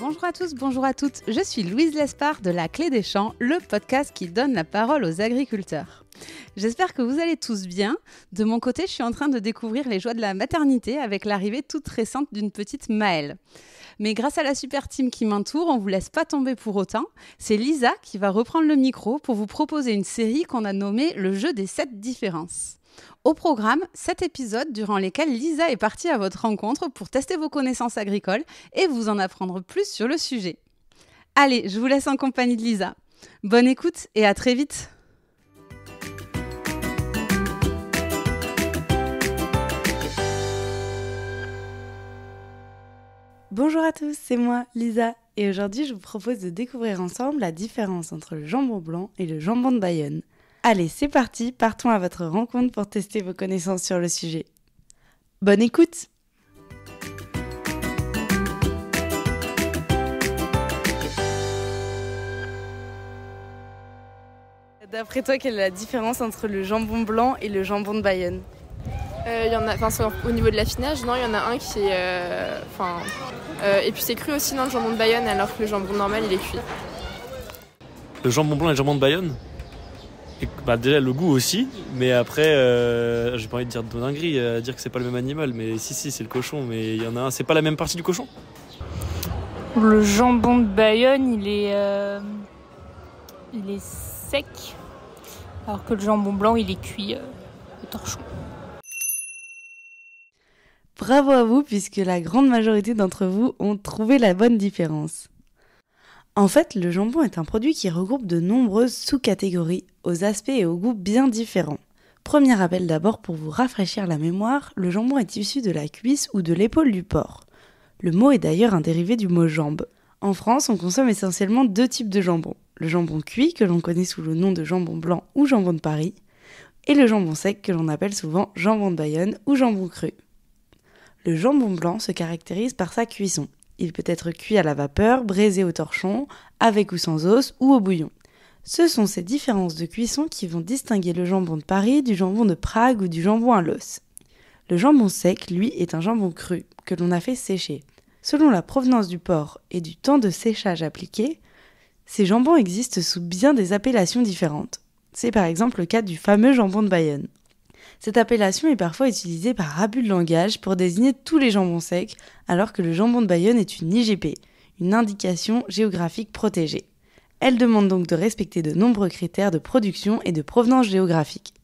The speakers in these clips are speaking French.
Bonjour à tous, bonjour à toutes, je suis Louise Lespard de La Clé des Champs, le podcast qui donne la parole aux agriculteurs. J'espère que vous allez tous bien. De mon côté, je suis en train de découvrir les joies de la maternité avec l'arrivée toute récente d'une petite Maëlle. Mais grâce à la super team qui m'entoure, on ne vous laisse pas tomber pour autant. C'est Lisa qui va reprendre le micro pour vous proposer une série qu'on a nommée « Le jeu des 7 différences ». Au programme, 7 épisodes durant lesquels Lisa est partie à votre rencontre pour tester vos connaissances agricoles et vous en apprendre plus sur le sujet. Allez, je vous laisse en compagnie de Lisa. Bonne écoute et à très vite. Bonjour à tous, c'est moi, Lisa, et aujourd'hui je vous propose de découvrir ensemble la différence entre le jambon blanc et le jambon de Bayonne. Allez, c'est parti, partons à votre rencontre pour tester vos connaissances sur le sujet. Bonne écoute! D'après toi, quelle est la différence entre le jambon blanc et le jambon de Bayonne? Il y en a, au niveau de l'affinage, non, il y en a un qui est et puis c'est cru aussi dans le jambon de Bayonne, alors que le jambon normal il est cuit. Le jambon blanc et le jambon de Bayonne, et, déjà le goût aussi, mais après j'ai pas envie de dire de dinguerie, dire que c'est pas le même animal, mais si c'est le cochon, mais il y en a un, c'est pas la même partie du cochon. Le jambon de Bayonne il est sec, alors que le jambon blanc il est cuit au torchon. Bravo à vous, puisque la grande majorité d'entre vous ont trouvé la bonne différence. En fait, le jambon est un produit qui regroupe de nombreuses sous-catégories, aux aspects et aux goûts bien différents. Premier rappel d'abord pour vous rafraîchir la mémoire, le jambon est issu de la cuisse ou de l'épaule du porc. Le mot est d'ailleurs un dérivé du mot jambe. En France, on consomme essentiellement 2 types de jambon. Le jambon cuit, que l'on connaît sous le nom de jambon blanc ou jambon de Paris, et le jambon sec, que l'on appelle souvent jambon de Bayonne ou jambon cru. Le jambon blanc se caractérise par sa cuisson. Il peut être cuit à la vapeur, braisé au torchon, avec ou sans os ou au bouillon. Ce sont ces différences de cuisson qui vont distinguer le jambon de Paris du jambon de Prague ou du jambon à l'os. Le jambon sec, lui, est un jambon cru, que l'on a fait sécher. Selon la provenance du porc et du temps de séchage appliqué, ces jambons existent sous bien des appellations différentes. C'est par exemple le cas du fameux jambon de Bayonne. Cette appellation est parfois utilisée par abus de langage pour désigner tous les jambons secs, alors que le jambon de Bayonne est une IGP, une indication géographique protégée. Elle demande donc de respecter de nombreux critères de production et de provenance géographique.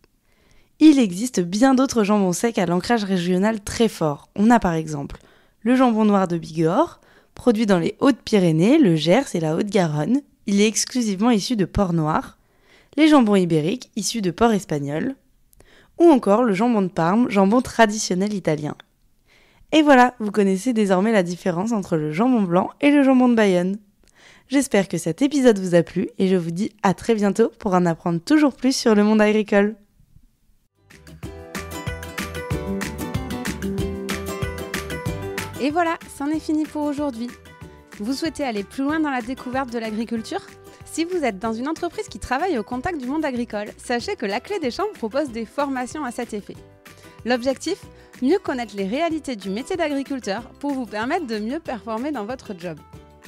Il existe bien d'autres jambons secs à l'ancrage régional très fort. On a par exemple le jambon noir de Bigorre, produit dans les Hautes-Pyrénées, le Gers et la Haute-Garonne. Il est exclusivement issu de porc noir. Les jambons ibériques, issus de porc espagnol. Ou encore le jambon de Parme, jambon traditionnel italien. Et voilà, vous connaissez désormais la différence entre le jambon blanc et le jambon de Bayonne. J'espère que cet épisode vous a plu et je vous dis à très bientôt pour en apprendre toujours plus sur le monde agricole. Et voilà, c'en est fini pour aujourd'hui. Vous souhaitez aller plus loin dans la découverte de l'agriculture ? Si vous êtes dans une entreprise qui travaille au contact du monde agricole, sachez que La Clé des Champs propose des formations à cet effet. L'objectif ? Mieux connaître les réalités du métier d'agriculteur pour vous permettre de mieux performer dans votre job.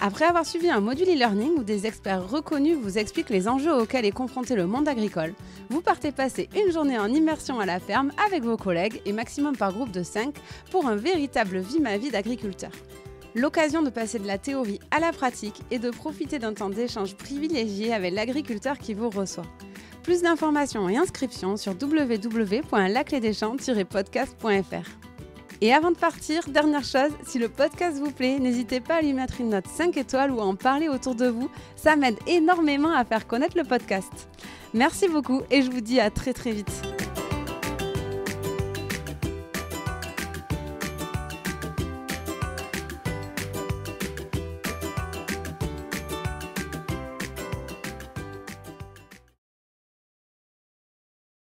Après avoir suivi un module e-learning où des experts reconnus vous expliquent les enjeux auxquels est confronté le monde agricole, vous partez passer une journée en immersion à la ferme avec vos collègues et maximum par groupe de 5 pour un véritable vie-ma-vie d'agriculteur. L'occasion de passer de la théorie à la pratique et de profiter d'un temps d'échange privilégié avec l'agriculteur qui vous reçoit. Plus d'informations et inscriptions sur www.laclédeschamps-podcast.fr. Et avant de partir, dernière chose, si le podcast vous plaît, n'hésitez pas à lui mettre une note 5 étoiles ou à en parler autour de vous. Ça m'aide énormément à faire connaître le podcast. Merci beaucoup et je vous dis à très très vite.